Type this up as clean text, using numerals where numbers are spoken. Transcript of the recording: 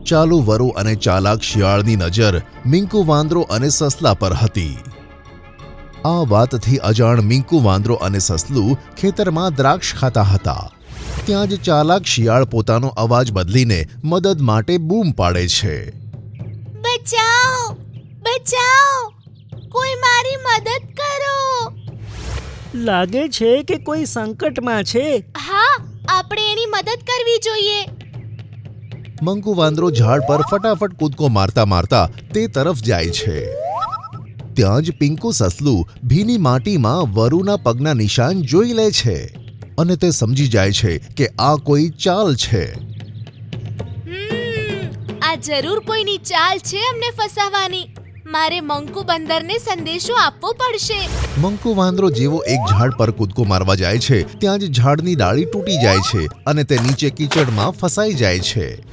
ચાલુ વરુ અને ચાલાક શિયાળની નજર મિંકુ વાંદરો અને સસલા પર હતી. આ વાતથી અજાણ મિંકુ વાંદરો અને સસલું ખેતરમાં દ્રાક્ષ ખાતા હતા. ત્યાં જ ચાલાક શિયાળ પોતાનો અવાજ બદલીને મદદ માટે બૂમ પાડે છે. બચાઓ બચાઓ, કોઈ મારી મદદ કરો. લાગે છે કે કોઈ સંકટમાં છે. હા, આપણે એની મદદ કરવી જોઈએ. મંકુ વાંદરો ઝાડ પર ફટાફટ કૂદકો મારતા મારતા તે તરફ જાય છે. ત્યાં જ પિંકુ સસલું ભીની માટીમાં વરુના પગના નિશાન જોઈ લે છે અને તે સમજી જાય છે કે આ કોઈ ચાલ છે. આ જરૂર કોઈની ચાલ છે અમને ફસાવવાની. મારે મંકુ બંદરને સંદેશો આપવો પડશે. મંકુ વાંદરો જેવો એક ઝાડ પર કૂદકો મારવા જાય છે ત્યાં જ ઝાડની ડાળી તૂટી જાય છે અને તે નીચે કીચડમાં ફસાઈ જાય છે.